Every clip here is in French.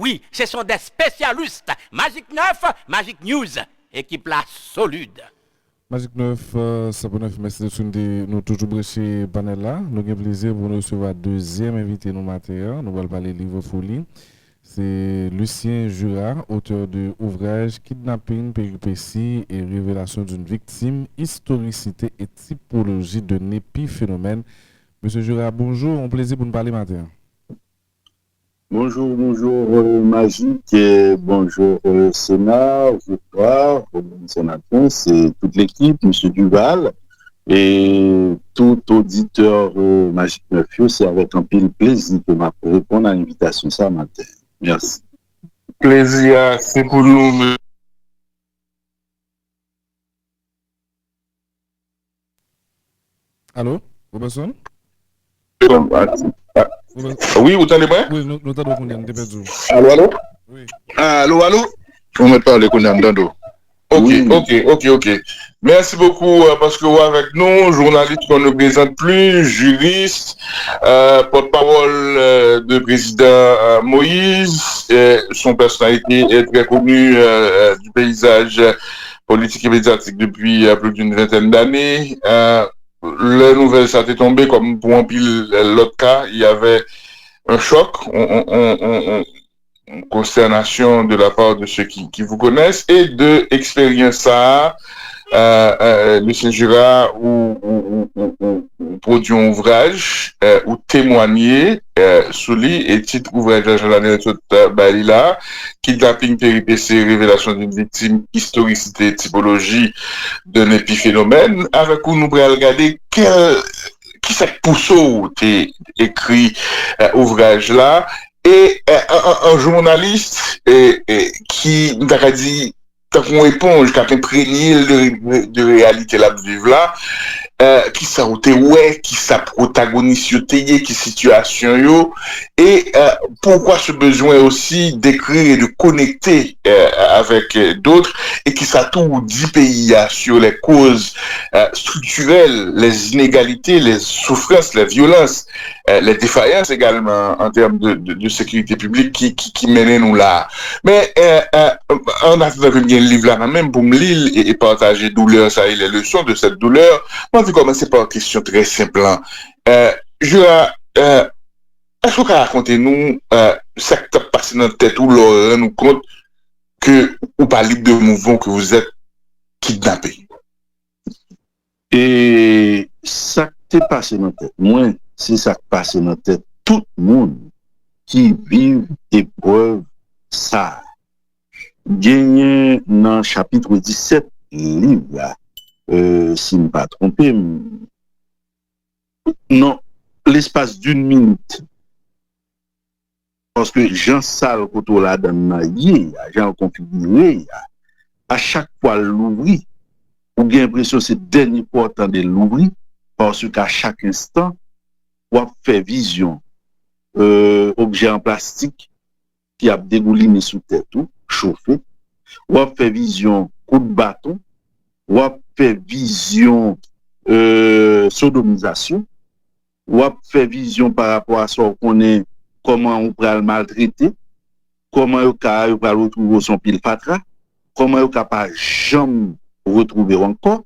Oui, ce sont des spécialistes. Magic 9, Magic News. Équipe là solide. Magic 9, Sabonneuf, merci de nous toujours brancher panel là. Nous avons plaisir pour nous recevoir deuxième invité nous matin. Nous allons parler livre folie. C'est Lucien Jura, auteur de ouvrage Kidnapping, péripéties et révélation d'une victime, historicité et typologie d'un épiphénomène. Monsieur Jura, bonjour, un plaisir pour nous parler matin. Bonjour, Magique, bonjour Sénat, Victoire, sénateur, c'est toute l'équipe, Monsieur Duval, et tout auditeur Magique 9, c'est avec un pile plaisir que m'a répondre à l'invitation ça matin. Merci. Plaisir, c'est pour nous. Allô, Robinson? Oui, vous entendez bien? Oui, nous t'entendons qu'on est perdu. Allô? Oui. Allô? Vous me parlez qu'on est en Ok. Merci beaucoup parce que vous avec nous, journaliste qu'on ne présente plus, juriste, porte-parole de président Moïse, son personnalité est très connue du paysage politique et médiatique depuis plus d'une vingtaine d'années. Les nouvelles, ça t'est tombé comme pour un pile l'autre cas, il y avait un choc, une consternation de la part de ceux qui vous connaissent et de expérience ça, Lucien Jura ou produit un ouvrage ou témoigner sous lui et titre ouvrage de l'année Balila, Kidnapping, péripéties, révélation d'une victime, historicité, typologie d'un épiphénomène. Avec où nous pourrons regarder qui s'est poussé écrit ouvrage là et un journaliste qui nous a dit t'as une éponge qui a imprégné de réalité la vivre là qui ça ouais qui ça protagoniste qui situation yo et pourquoi ce besoin aussi d'écrire et de connecter avec d'autres et qui ça tout dit pays sur les causes structurelles, les inégalités, les souffrances, les violences, les défaillances également en termes de sécurité publique qui mènent nous là. Mais en attendant que je vienne livre là même pour me lire et partager douleur ça et les leçons de cette douleur, moi je vais commencer par une question très simple. Est-ce que vous racontez-nous ça qui t'a passé dans la tête ou l'on nous compte que vous pas libre de mouvement, que vous êtes kidnappé? Et ça qui t'est passé dans la tête, moi, c'est ça qui passe dans la tête tout le monde qui vit épreuve ça. Gagné dans le chapitre 17 livre là, si je ne me pas trompé, non, l'espace d'une minute. Parce que Jean Sal Koto là dans Jean configuré, à chaque fois l'ouvrir, ou bien l'impression que c'est dernier important de l'ouvrir, parce qu'à chaque instant, on fait vision, objet en plastique qui a dégouliné sous tête tout, chauffé, on fait vision coup de bâton, on fait vision sodomisation, on fait vision par rapport à ce qu'on est, comment on peut le maltraiter, comment on peut retrouver son pile fatra, comment on peut pas jamais retrouver encore,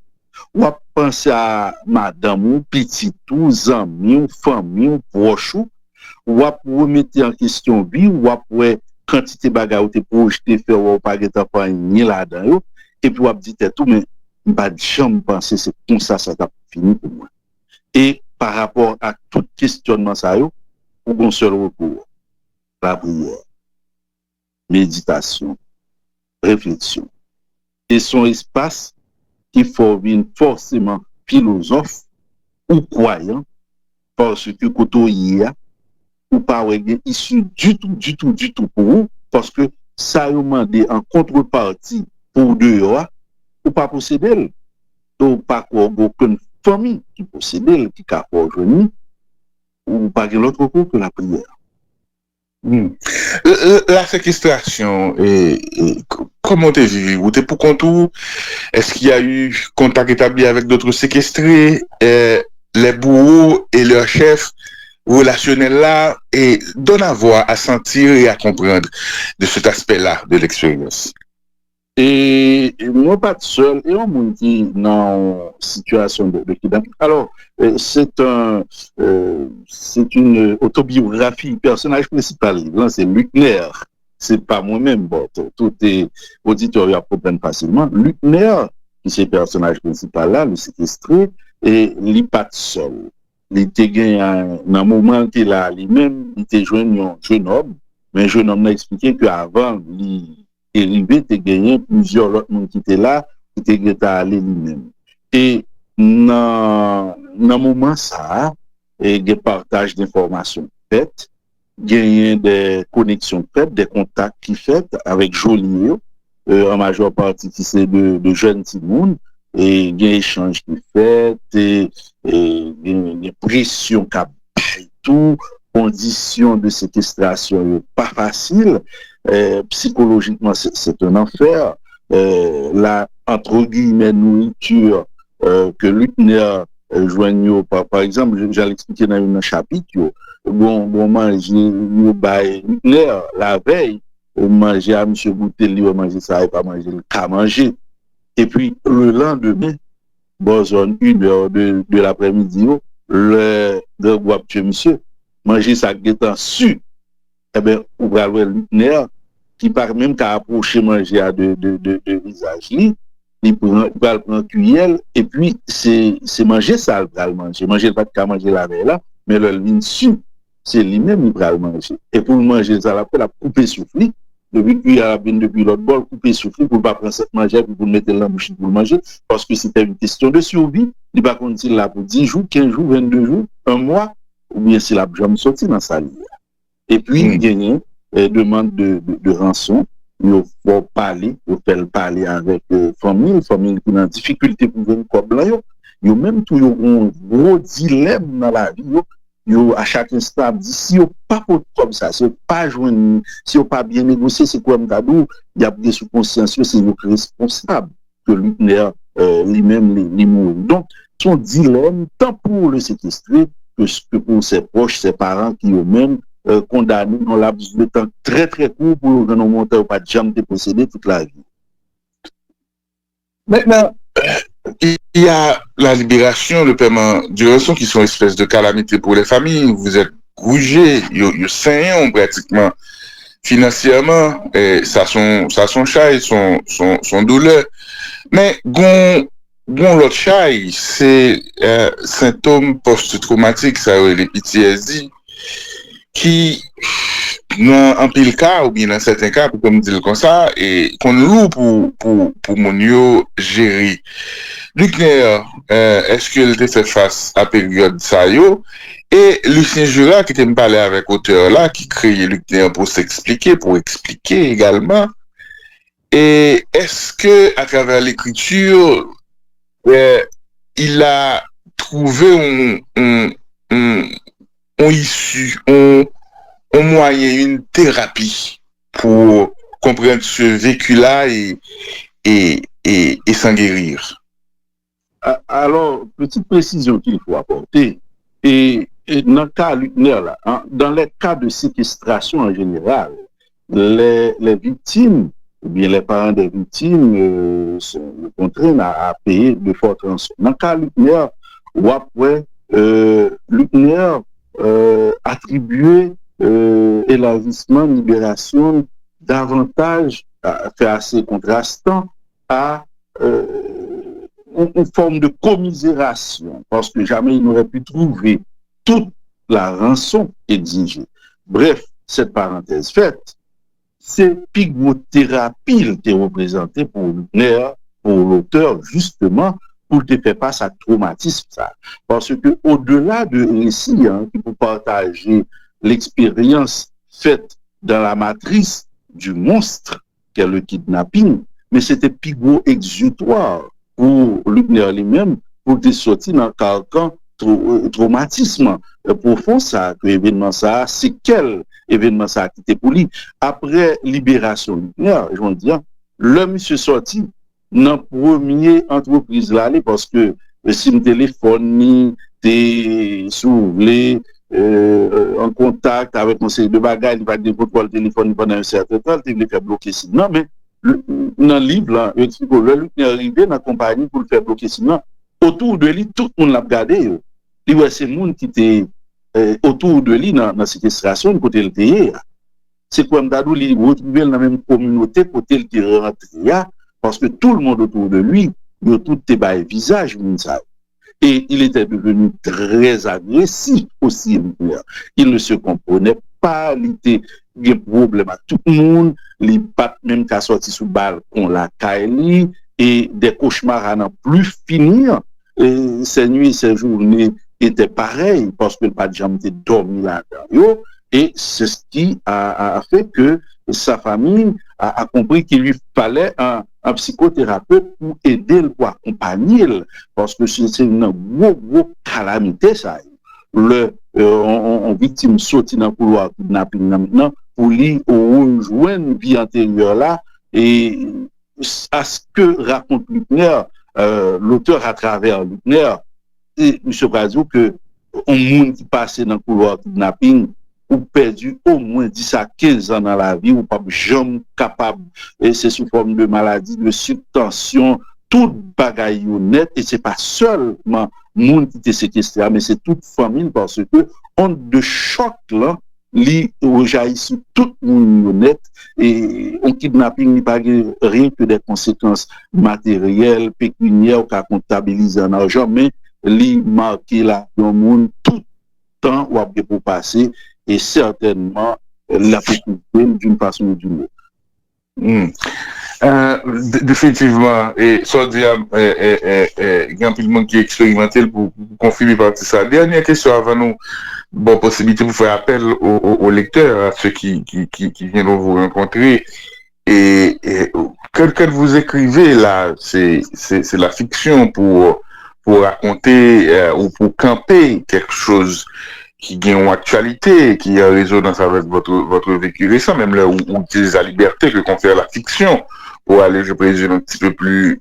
ou penser à madame ou petit ou ami ou famille ou proche ou remettre en question vie ou après quantité bagarre ou te projeter faire ou pas être pas ni là-dedans et puis on dit tout mais pas jamais penser c'est comme ça t'a fini pour moi et par rapport à tout questionnement ça yo ou un seul recours la prière méditation réflexion et son espace il faut venir forcément philosophe ou croyant parce que koto y a ou pas issu du tout pour vous parce que ça demandé en contrepartie pour deux ou pas posséder ou pas aucune famille qui possède qui a rejoint ou pas l'autre recours que la prière. La séquestration, comment t'es vécu? Ou t'es pour contour? Est-ce qu'il y a eu contact établi avec d'autres séquestrés, les bourreaux et leurs chefs? relationnel-là et donne à voir, à sentir et à comprendre de cet aspect-là de l'expérience. Et moi, pas tout seul, et on me dit dans situation de kidnapping. Alors, c'est une autobiographie. Personnage principal, là, c'est Luc Nair. C'est pas moi-même, bon, tout est auditeur à comprendre facilement. Luc Nair, qui c'est le personnage principal là, le séquestré, et il n'est pas tout seul. Il était gagné dans un moment qu'il a lui-même, il était un jeune homme, mais un jeune homme a expliqué qu'avant, il arrivé, t'es gagné plusieurs autres monde qui étaient là, qui étaient allé lui-même. Et dans le moment ça, il y a des partages d'informations faites, il y a des connexions faites, des contacts qui faites avec Joliet, en majeure partie qui c'est de jeunes Timoun, et il y a des échanges qui fait, et des pressions qui et tout, conditions de séquestration pas faciles. Psychologiquement, c'est un enfer. La, entre guillemets, nourriture que Lutner joignent, par exemple, j'allais expliquer dans un chapitre, bon manger, Lutner, la veille, manger à M. Boutelli, manger ça et pas manger le cas manger. Et puis, le lendemain, bon, zone 1h de l'après-midi, le groupe de monsieur, manger ça guettant su. Eh bien, on va voir Lutner, qui par même qu'à approcher manger à de visage, il va prendre cuillère, et puis c'est manger ça, il va manger. Manger pas de manger la veille là, mais le ligne su, c'est lui-même qui va le manger. Et pour manger ça, après, la couper souffler, depuis cuillère depuis l'autre bol, couper souffler pour ne pas prendre cette manger, pour mettre dans la bouche pour le manger, parce que c'était une question de survie. Il va continuer là pour 10 jours, 15 jours, 22 jours, un mois, ou bien si la jambe sortie dans sa ligne. Et puis, il y a demande de rançon. Il faut parler, il faut parler avec famille qui est en difficulté pour venir comme là. Il y a même tout un gros dilemme dans la vie. À chaque instant, dit si on pas comme ça, si on pas joindre, si on pas bien négocier, c'est quoi m'tadou, il y a des sous conscience, c'est le responsable que Lutner lui-même les mourir. Donc, son dilemme tant pour le séquestré que pour ses proches, ses parents qui eux-mêmes condamnés dans laps de temps très très court pour que nos monteurs pas de jamais déposséder toute la vie. Maintenant, il y a la libération, le paiement du rançon qui sont espèces de calamités pour les familles. Vous êtes rougé, vous saignez pratiquement financièrement, et ça son chai, son douleur. Mais l'autre chai, c'est symptômes post-traumatiques, ça les PTSD, qui dans pile cas ou bien dans certains cas comme dire comme ça et qu'on loue pour mon yo gérer. Lutner, est-ce qu'il a fait face à période ça yo et Lucien Jura qui était me parler avec auteur là qui créait Lutner pour s'expliquer pour expliquer également et est-ce que à travers l'écriture il a trouvé un issue, un moyen, une thérapie pour comprendre ce vécu-là et s'en guérir. Alors, petite précision qu'il faut apporter, et dans le cas Lutner, là, hein, dans les cas de séquestration en général, les victimes, ou bien les parents des victimes sont contraints à payer de fortes rançons. Dans le cas Lutner, ou après, Lutner attribuer élargissement, libération davantage fait assez contrastant à une forme de commisération parce que jamais il n'aurait pu trouver toute la rançon exigée. Bref, cette parenthèse faite, c'est pigothérapie qui est représentée pour Lutner, pour l'auteur justement pour te faire face à traumatisme ça. Parce que au-delà de récits qui peut partager l'expérience faite dans la matrice du monstre qu'est le kidnapping, mais c'était pigot exutoire pour Lutner lui-même pour te sortir dans le carcan traumatisme profond ça, que événement ça, c'est quel événement ça a quitté pour lui. Après libération Lutner, je veux dire, l'homme se sorti dans première entreprise là parce que si le téléphone ni t'es soulevé en contact avec un conseil de bagages, il va dire contrôle téléphone pendant un certain temps, il va faire bloquer signe. Non, mais dans le livre, là, il dit que le est arrivé dans la compagnie pour le faire bloquer signe. Autour de lui, tout le monde l'a regardé. Il voit ces gens qui étaient autour de lui dans la séquestration, côté le TIE. C'est comme Dadou, il retrouvé dans la même communauté, côté le TIE rentré, parce que tout le monde autour de lui, il a tout le visage, et il était devenu très agressif aussi. Il ne se comprenait pas, il était un problème à tout le monde, il pas même qu'à sortir sous balle qu'on l'a caillé, et des cauchemars à n'en plus finir. Et ces nuits, ces journées étaient pareilles parce que le pas de jamais était dormi là-dedans. Et c'est ce qui a fait que sa famille a compris qu'il lui fallait un psychothérapeute pour aider, pour accompagner, parce que c'est une grosse calamité, ça. On victime sorti dans le couloir kidnapping maintenant pour lui rejoindre une vie antérieure là, et à ce que raconte Luckner, l'auteur à travers Luckner, et M. Brazou, que un monde qui passait dans le couloir kidnapping ou perdu au moins 10 à 15 ans dans la vie, ou pas jamais capable, et c'est sous forme de maladie, de subtension, toute bagaille honnête, et c'est pas seulement monde qui était séquestré, mais c'est toute famille, parce que honte de choc là, li rejaillit sur tout le monde honnête, et un kidnapping n'est pas rien que des conséquences matérielles, pécuniaires, qu'à comptabiliser en argent, mais li marqué là dans le monde tout temps ou après pour passer, et certainement la pécuniaire d'une façon ou d'une autre. Définitivement, et ça dit, il y a un peu de monde qui est expérimenté pour confirmer par ça. Dernière question avant nous, bon, possibilité pour faire appel aux lecteurs, à ceux qui viennent vous rencontrer. Et que vous écrivez là, c'est la fiction pour raconter ou pour camper quelque chose qui gagne en actualité, qui a résonance avec votre vécu récent, même là où utilise la liberté que confère la fiction pour aller, je présume, un petit peu plus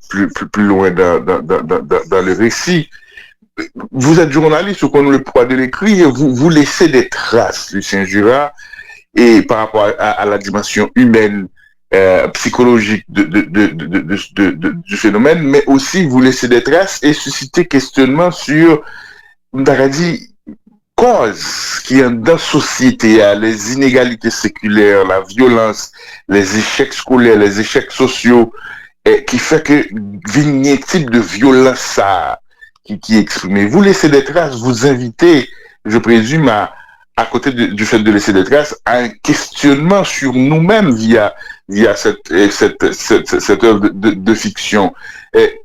loin dans le récit. Vous êtes journaliste, vous connaissez le poids de l'écrit, et vous laissez des traces, Lucien Jura, et par rapport à la dimension humaine, psychologique du phénomène, mais aussi vous laissez des traces et susciter questionnement sur, on a dit, cause qui est dans la société, les inégalités séculaires, la violence, les échecs scolaires, les échecs sociaux, qui fait que un type de violence ça qui est exprimé. Vous laissez des traces, vous invitez, je présume, à côté du fait de laisser des traces, à un questionnement sur nous-mêmes via cette œuvre de fiction.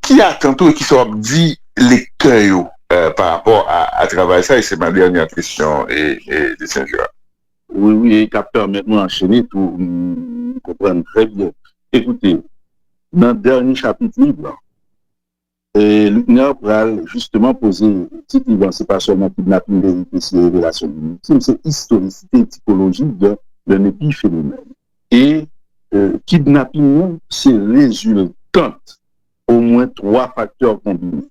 Qui a tantôt qui soit dit lecteur par rapport à travers ça, et c'est ma dernière question, et de Saint-Jean. Oui, capteur, maintenant enchaîner tout, comprendre très bien. Écoutez, dans le dernier chapitre livre, Luckner va justement poser, c'est pas seulement kidnapping, vérité, c'est révélation d'une victime, c'est historicité typologique d'un épiphénomène. Et kidnapping, c'est résultante au moins 3 facteurs combinés.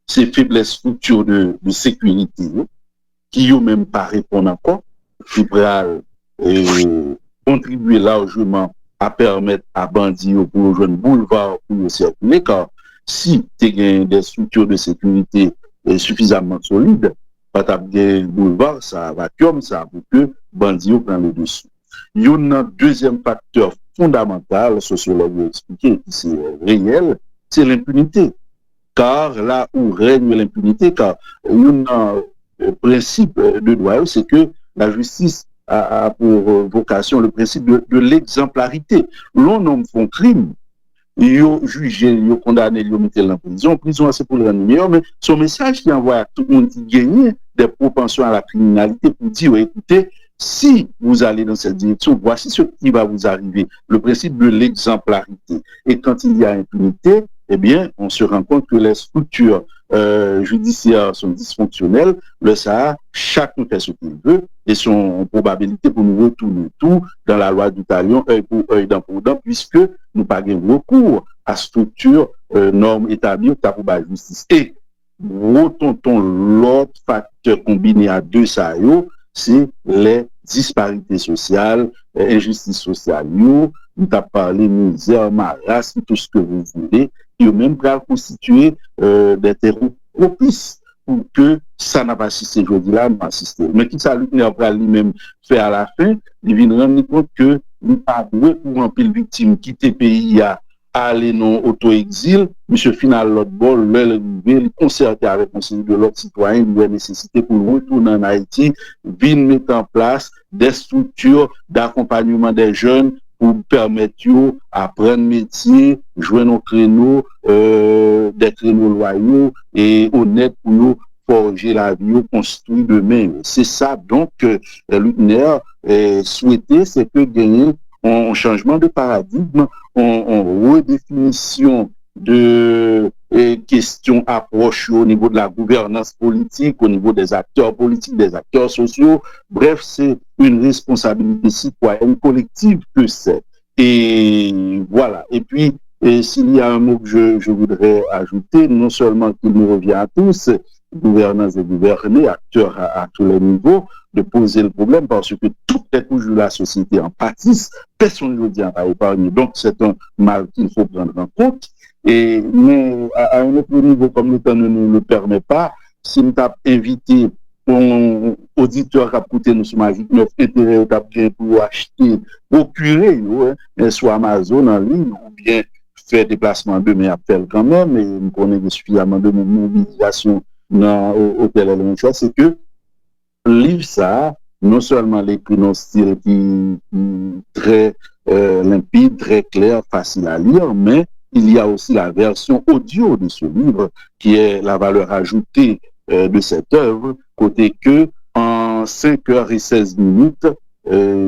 Ces faiblesses structures de sécurité qui n'ont même pas répondu encore, qui pourraient contribuer largement à permettre à bandits pour rejoindre boulevard pour circuler, car si tu as des structures de sécurité suffisamment solides, pas de boulevard, ça va comme ça pour que bandits prennent le dessus. Il y a un deuxième facteur fondamental, sociologue a expliqué, qui c'est réel, c'est l'impunité. Car là où règne l'impunité, car il y a un principe de droit, c'est que la justice a pour vocation le principe de l'exemplarité. L'on nomme son crime, il a jugé, il a condamné, il a mis en prison. Prison, c'est pour le rendre meilleur, mais son message qui envoie à tout le monde qui gagne des propensions à la criminalité pour dire, écoutez, si vous allez dans cette direction, voici ce qui va vous arriver. Le principe de l'exemplarité. Et quand il y a impunité, eh bien, on se rend compte que les structures judiciaires sont dysfonctionnelles. Le Sahara, chacun fait ce qu'il veut, et son probabilité pour nous retourner tout dans la loi du talion, œil pour œil, dent pour dent, puisque nous n'avons pas recours à structures, normes établies pour la justice. Et retenons l'autre facteur combiné à deux ça, c'est les disparités sociales, injustice sociale. Nous avons parlé misère, marasme, tout ce que vous voulez, qui ont même constitué des terrains propices pour que ça n'a pas assisté aujourd'hui là, n'a assisté. Mais qui ça lui-même fait à la fin, il vient rendre compte que nous pas doué pour remplir les victimes qui étaient pays à aller non auto-exil, monsieur final l'autre bol, le concerté avec le conseil de l'autre citoyen, il y a nécessité pour retourner en Haïti, venir mettre en place des structures d'accompagnement des jeunes pour permettre d'apprendre métier, jouer nos créneaux, des créneaux loyaux et honnêtes pour nous forger la vie, construire demain. C'est ça donc que l'UNER souhaitait, c'est que gagner un changement de paradigme, en redéfinition de questions, approches au niveau de la gouvernance politique, au niveau des acteurs politiques, des acteurs sociaux. Bref, c'est une responsabilité citoyenne collective que c'est. Et voilà. Et puis, s'il y a un mot que je voudrais ajouter, non seulement qu'il nous revient à tous, gouvernance et gouverner, acteurs à tous les niveaux, de poser le problème parce que toutes les couches de la société en pâtissent, personne ne dit à épargner. Donc, c'est un mal qu'il faut prendre en compte. Mais à un autre niveau, comme le temps ne nous le permet pas, si nous avons invité un auditeur qui a coûté nous sur Magic 9 intérêt pour acheter, procurer, soit Amazon en ligne ou bien faire déplacement demain après quand même, et nous connaissons suffisamment de mobilisation dans l'hôtel et le choix, c'est que livre ça, non seulement l'écrit dans un style qui très limpide, très clair, facile à lire, mais il y a aussi la version audio de ce livre qui est la valeur ajoutée de cette œuvre, côté que en 5h16,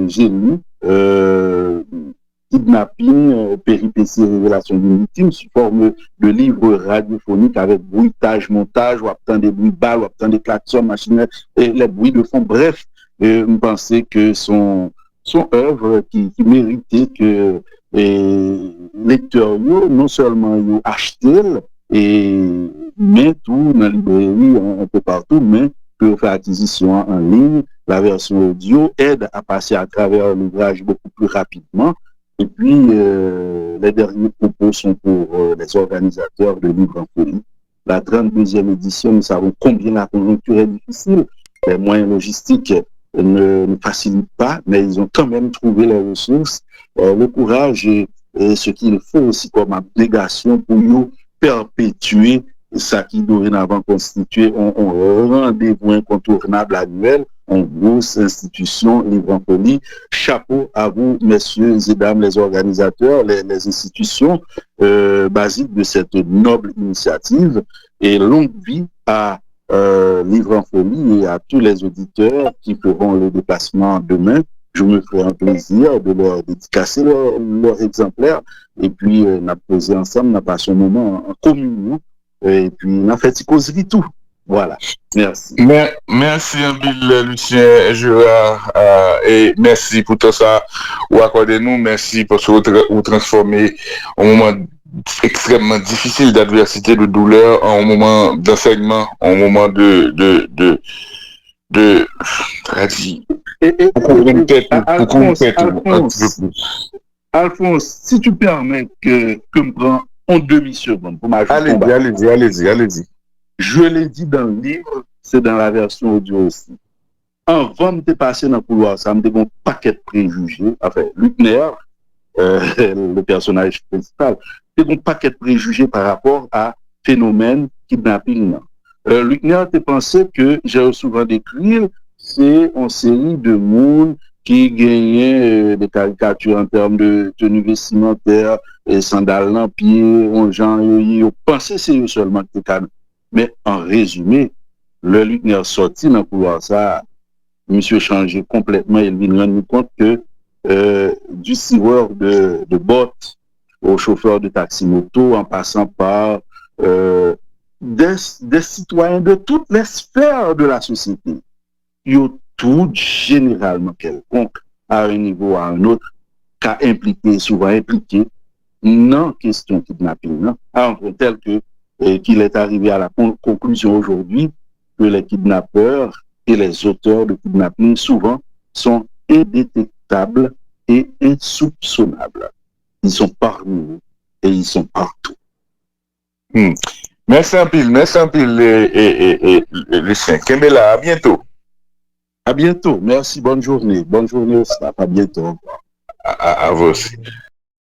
j'ai lu Kidnapping, péripéties et révélations d'une victime sous forme de livre radiophonique avec bruitage, montage, ou obtenir des bruits de balles, ou obtenir des klaxons, machines, et les bruits de fond. Bref, je pensais que son œuvre qui méritait que les lecteurs, non seulement ils acheté, mais tout dans la librairie, un peu partout, mais que faire acquisition en ligne, la version audio aide à passer à travers l'ouvrage beaucoup plus rapidement. Et puis, les derniers propos sont pour les organisateurs de Livres en Folie. La 32e édition, nous savons combien la conjoncture est difficile. Les moyens logistiques ne facilitent pas, mais ils ont quand même trouvé les ressources, le courage et ce qu'il faut aussi comme abnégation pour nous perpétuer ça qui dorénavant constitue un rendez-vous incontournable annuel, en grosse institution Livres en Folie. Chapeau à vous, messieurs et dames, les organisateurs, les institutions basiques de cette noble initiative, et longue vie à Livres en Folie et à tous les auditeurs qui feront le déplacement demain. Je me ferai un plaisir de leur dédicacer leur exemplaire, et puis on a posé ensemble, on a passé un moment en communion, et puis on a fait causerie tout. Voilà, merci. Merci un peu, Lucien Jura, et merci pour tout ça. Ou accordez-nous, merci pour ce que vous transformez un moment extrêmement difficile d'adversité, de douleur, en un moment d'enseignement, en un moment de Alphonse, si tu permets que me prends en demi-seconde pour m'ajouter. Allez-y. Je l'ai dit dans le livre, c'est dans la version audio aussi. Avant de passer dans le couloir, ça me donne un paquet de préjugés. Enfin, Luckner, le personnage principal, c'est un paquet de préjugés par rapport à phénomène kidnapping. Luckner a pensé que j'ai souvent décrit, c'est une série de monde qui gagnait des caricatures en termes de tenue vestimentaire, sandales en pied, on gens, ils pensaient c'est eux seulement que c'était. Mais en résumé, le Luckner sorti dans le couloir, ça, monsieur changé complètement, il vient rendre compte que du sieur de bot au chauffeur de taxi-moto, en passant par des citoyens de toutes les sphères de la société, ils ont tout généralement quelconque, à un niveau ou à un autre, qu'a impliqué, souvent impliqué, non question kidnapping, non, à un point tel que qu'il est arrivé à la conclusion aujourd'hui que les kidnappeurs et les auteurs de kidnapping souvent sont indétectables et insoupçonnables. Ils sont parmi nous et ils sont partout. Merci un pile, Lucien. Kembela, à bientôt. À bientôt. Merci. Bonne journée. Bonne journée au staff. À bientôt. À vous aussi.